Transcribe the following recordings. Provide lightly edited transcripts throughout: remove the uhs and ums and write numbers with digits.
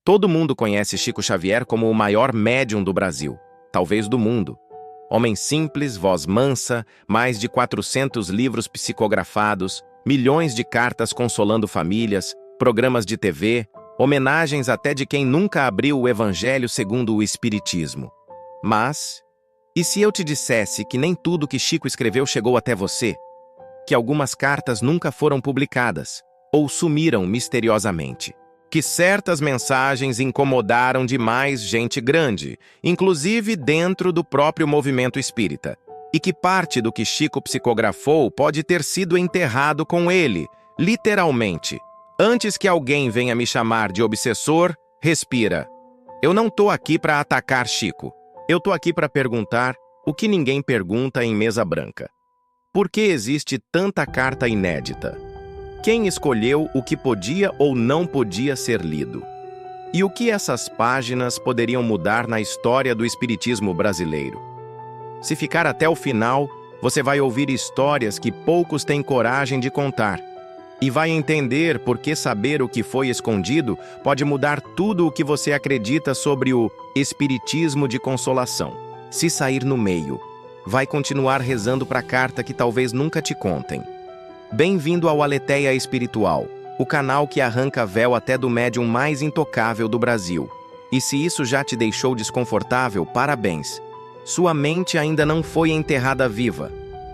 Todo mundo conhece Chico Xavier como o maior médium do Brasil, talvez do mundo. Homem simples, voz mansa, mais de 400 livros psicografados, milhões de cartas consolando famílias, programas de TV, homenagens até de quem nunca abriu o Evangelho segundo o Espiritismo. Mas, e se eu te dissesse que nem tudo que Chico escreveu chegou até você? Que algumas cartas nunca foram publicadas, ou sumiram misteriosamente? Que certas mensagens incomodaram demais gente grande, inclusive dentro do próprio movimento espírita, e que parte do que Chico psicografou pode ter sido enterrado com ele, literalmente. Antes que alguém venha me chamar de obsessor, respira. Eu não tô aqui para atacar Chico. Eu tô aqui para perguntar o que ninguém pergunta em mesa branca. Por que existe tanta carta inédita? Quem escolheu o que podia ou não podia ser lido? E o que essas páginas poderiam mudar na história do espiritismo brasileiro? Se ficar até o final, você vai ouvir histórias que poucos têm coragem de contar. E vai entender por que saber o que foi escondido pode mudar tudo o que você acredita sobre o espiritismo de consolação. Se sair no meio, vai continuar rezando para a carta que talvez nunca te contem. Bem-vindo ao Aletheia Espiritual, o canal que arranca véu até do médium mais intocável do Brasil. E se isso já te deixou desconfortável, parabéns. Sua mente ainda não foi enterrada viva.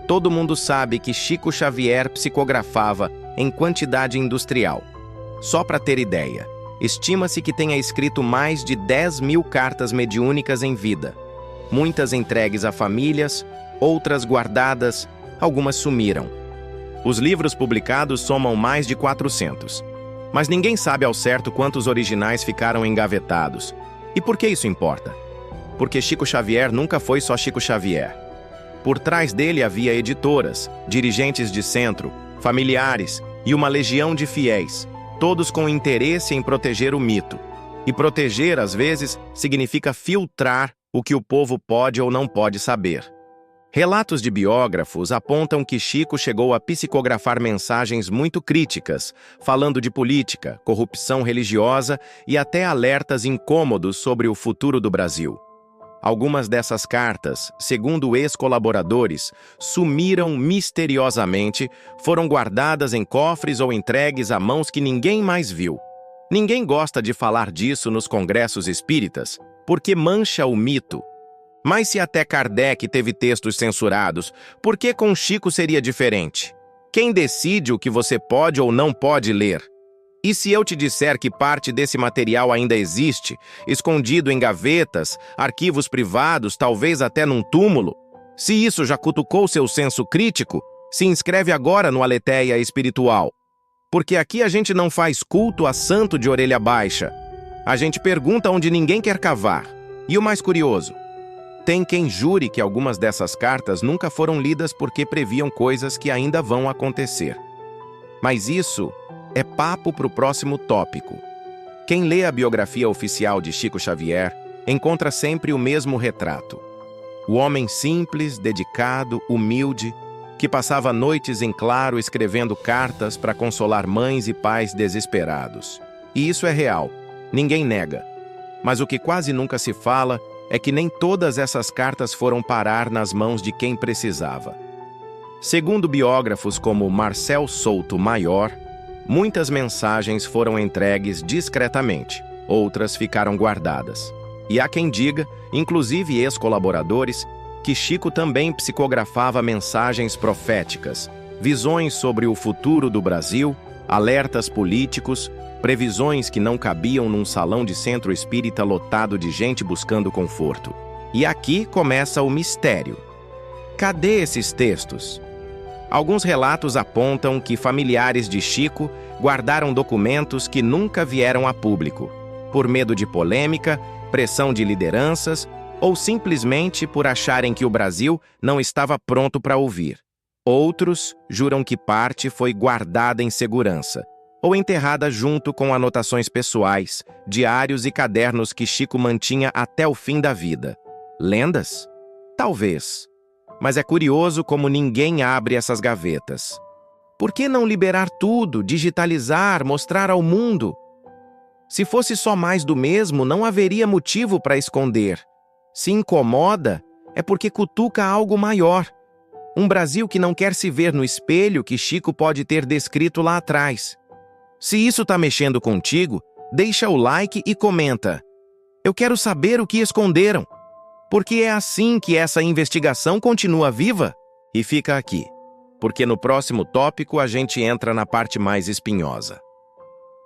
Todo mundo sabe que Chico Xavier psicografava em quantidade industrial. Só para ter ideia, estima-se que tenha escrito mais de 10.000 cartas mediúnicas em vida. Muitas entregues a famílias, outras guardadas, algumas sumiram. Os livros publicados somam mais de 400. Mas ninguém sabe ao certo quantos originais ficaram engavetados. E por que isso importa? Porque Chico Xavier nunca foi só Chico Xavier. Por trás dele havia editoras, dirigentes de centro, familiares e uma legião de fiéis, todos com interesse em proteger o mito. E proteger, às vezes, significa filtrar o que o povo pode ou não pode saber. Relatos de biógrafos apontam que Chico chegou a psicografar mensagens muito críticas, falando de política, corrupção religiosa e até alertas incômodos sobre o futuro do Brasil. Algumas dessas cartas, segundo ex-colaboradores, sumiram misteriosamente, foram guardadas em cofres ou entregues a mãos que ninguém mais viu. Ninguém gosta de falar disso nos congressos espíritas, porque mancha o mito. Mas se até Kardec teve textos censurados, por que com Chico seria diferente? Quem decide o que você pode ou não pode ler? E se eu te disser que parte desse material ainda existe, escondido em gavetas, arquivos privados, talvez até num túmulo? Se isso já cutucou seu senso crítico, se inscreve agora no Aletheia Espiritual. Porque aqui a gente não faz culto a santo de orelha baixa. A gente pergunta onde ninguém quer cavar. E o mais curioso, tem quem jure que algumas dessas cartas nunca foram lidas porque previam coisas que ainda vão acontecer. Mas isso é papo para o próximo tópico. Quem lê a biografia oficial de Chico Xavier encontra sempre o mesmo retrato. O homem simples, dedicado, humilde, que passava noites em claro escrevendo cartas para consolar mães e pais desesperados. E isso é real, ninguém nega. Mas o que quase nunca se fala é que nem todas essas cartas foram parar nas mãos de quem precisava. Segundo biógrafos como Marcel Souto Maior, muitas mensagens foram entregues discretamente, outras ficaram guardadas. E há quem diga, inclusive ex-colaboradores, que Chico também psicografava mensagens proféticas, visões sobre o futuro do Brasil, alertas políticos, previsões que não cabiam num salão de centro espírita lotado de gente buscando conforto. E aqui começa o mistério. Cadê esses textos? Alguns relatos apontam que familiares de Chico guardaram documentos que nunca vieram a público, por medo de polêmica, pressão de lideranças ou simplesmente por acharem que o Brasil não estava pronto para ouvir. Outros juram que parte foi guardada em segurança, ou enterrada junto com anotações pessoais, diários e cadernos que Chico mantinha até o fim da vida. Lendas? Talvez. Mas é curioso como ninguém abre essas gavetas. Por que não liberar tudo, digitalizar, mostrar ao mundo? Se fosse só mais do mesmo, não haveria motivo para esconder. Se incomoda, é porque cutuca algo maior. Um Brasil que não quer se ver no espelho que Chico pode ter descrito lá atrás. Se isso tá mexendo contigo, deixa o like e comenta. Eu quero saber o que esconderam. Porque é assim que essa investigação continua viva. E fica aqui, porque no próximo tópico a gente entra na parte mais espinhosa.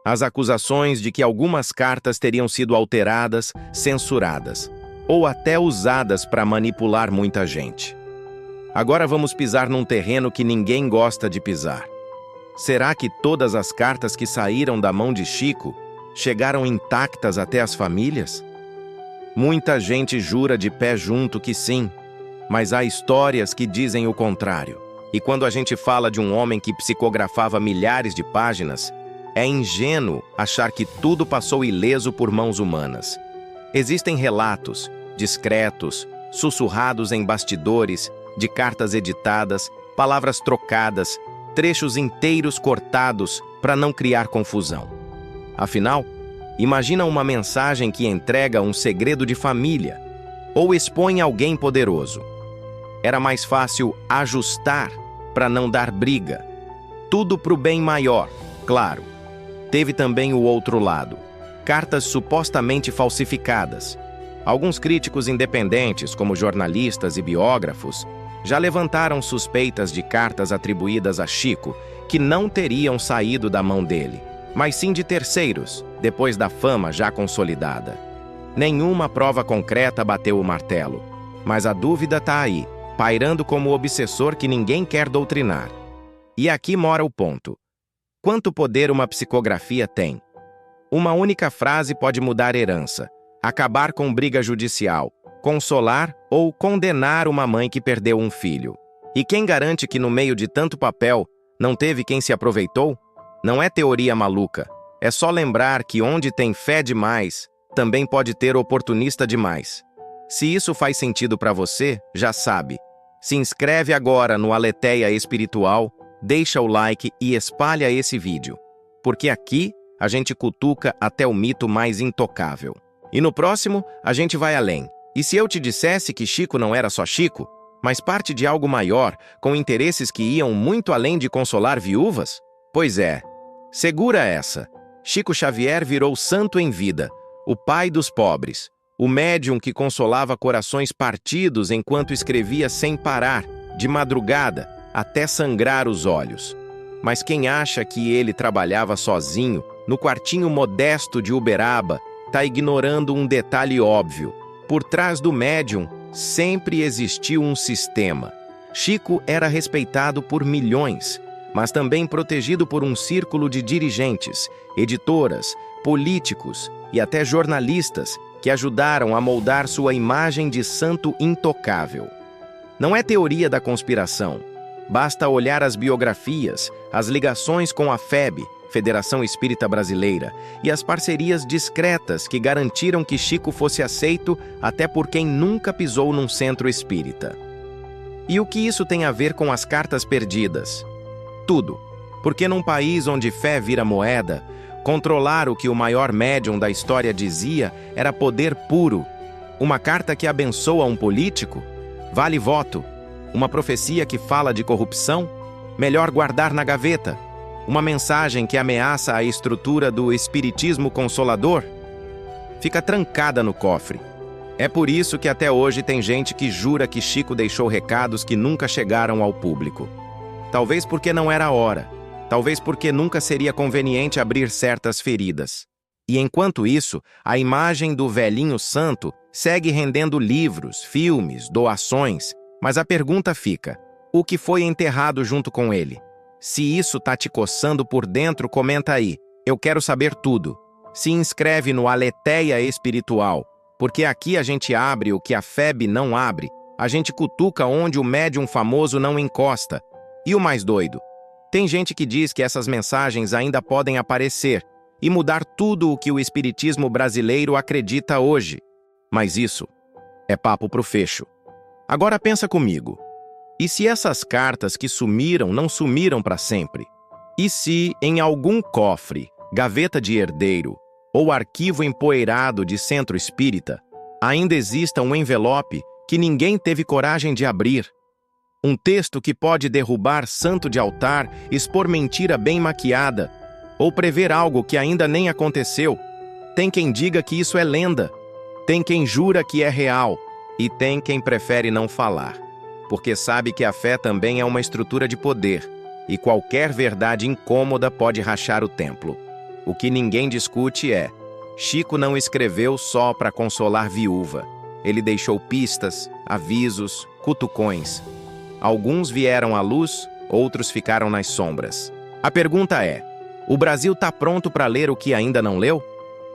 As acusações de que algumas cartas teriam sido alteradas, censuradas, ou até usadas para manipular muita gente. Agora vamos pisar num terreno que ninguém gosta de pisar. Será que todas as cartas que saíram da mão de Chico chegaram intactas até as famílias? Muita gente jura de pé junto que sim, mas há histórias que dizem o contrário. E quando a gente fala de um homem que psicografava milhares de páginas, é ingênuo achar que tudo passou ileso por mãos humanas. Existem relatos, discretos, sussurrados em bastidores, de cartas editadas, palavras trocadas, trechos inteiros cortados para não criar confusão. Afinal, imagina uma mensagem que entrega um segredo de família ou expõe alguém poderoso. Era mais fácil ajustar para não dar briga. Tudo para o bem maior, claro. Teve também o outro lado. Cartas supostamente falsificadas. Alguns críticos independentes, como jornalistas e biógrafos, já levantaram suspeitas de cartas atribuídas a Chico que não teriam saído da mão dele, mas sim de terceiros, depois da fama já consolidada. Nenhuma prova concreta bateu o martelo, mas a dúvida está aí, pairando como obsessor que ninguém quer doutrinar. E aqui mora o ponto. Quanto poder uma psicografia tem? Uma única frase pode mudar herança, acabar com briga judicial, consolar ou condenar uma mãe que perdeu um filho. E quem garante que no meio de tanto papel não teve quem se aproveitou? Não é teoria maluca. É só lembrar que onde tem fé demais, também pode ter oportunista demais. Se isso faz sentido para você, já sabe. Se inscreve agora no Aletheia Espiritual, deixa o like e espalha esse vídeo. Porque aqui a gente cutuca até o mito mais intocável. E no próximo, a gente vai além. E se eu te dissesse que Chico não era só Chico, mas parte de algo maior, com interesses que iam muito além de consolar viúvas? Pois é, segura essa. Chico Xavier virou santo em vida, o pai dos pobres, o médium que consolava corações partidos enquanto escrevia sem parar, de madrugada, até sangrar os olhos. Mas quem acha que ele trabalhava sozinho, no quartinho modesto de Uberaba, está ignorando um detalhe óbvio. Por trás do médium, sempre existiu um sistema. Chico era respeitado por milhões, mas também protegido por um círculo de dirigentes, editoras, políticos e até jornalistas que ajudaram a moldar sua imagem de santo intocável. Não é teoria da conspiração. Basta olhar as biografias, as ligações com a FEB, Federação Espírita Brasileira, e as parcerias discretas que garantiram que Chico fosse aceito até por quem nunca pisou num centro espírita. E o que isso tem a ver com as cartas perdidas? Tudo. Porque num país onde fé vira moeda, controlar o que o maior médium da história dizia era poder puro. Uma carta que abençoa um político? Vale voto. Uma profecia que fala de corrupção? Melhor guardar na gaveta. Uma mensagem que ameaça a estrutura do espiritismo consolador? Fica trancada no cofre. É por isso que até hoje tem gente que jura que Chico deixou recados que nunca chegaram ao público. Talvez porque não era a hora. Talvez porque nunca seria conveniente abrir certas feridas. E enquanto isso, a imagem do velhinho santo segue rendendo livros, filmes, doações. Mas a pergunta fica: o que foi enterrado junto com ele? Se isso tá te coçando por dentro, comenta aí. Eu quero saber tudo. Se inscreve no Aletheia Espiritual, porque aqui a gente abre o que a FEB não abre. A gente cutuca onde o médium famoso não encosta. E o mais doido? Tem gente que diz que essas mensagens ainda podem aparecer e mudar tudo o que o espiritismo brasileiro acredita hoje. Mas isso é papo pro fecho. Agora pensa comigo. E se essas cartas que sumiram não sumiram para sempre? E se, em algum cofre, gaveta de herdeiro, ou arquivo empoeirado de centro espírita, ainda exista um envelope que ninguém teve coragem de abrir. Um texto que pode derrubar santo de altar, expor mentira bem maquiada, ou prever algo que ainda nem aconteceu. Tem quem diga que isso é lenda, tem quem jura que é real, e tem quem prefere não falar, porque sabe que a fé também é uma estrutura de poder, e qualquer verdade incômoda pode rachar o templo. O que ninguém discute é: Chico não escreveu só para consolar viúva. Ele deixou pistas, avisos, cutucões. Alguns vieram à luz, outros ficaram nas sombras. A pergunta é: o Brasil tá pronto para ler o que ainda não leu?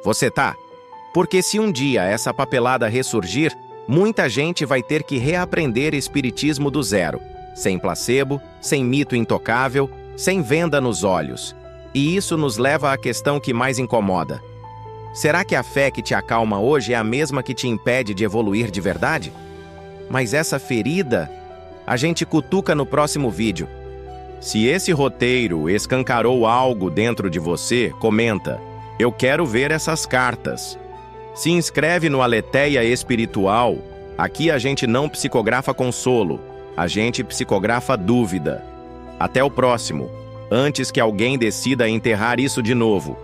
Você tá? Porque se um dia essa papelada ressurgir, muita gente vai ter que reaprender espiritismo do zero, sem placebo, sem mito intocável, sem venda nos olhos. E isso nos leva à questão que mais incomoda. Será que a fé que te acalma hoje é a mesma que te impede de evoluir de verdade? Mas essa ferida, a gente cutuca no próximo vídeo. Se esse roteiro escancarou algo dentro de você, comenta: eu quero ver essas cartas. Se inscreve no Aletheia Espiritual. Aqui a gente não psicografa consolo, a gente psicografa dúvida. Até o próximo, antes que alguém decida enterrar isso de novo.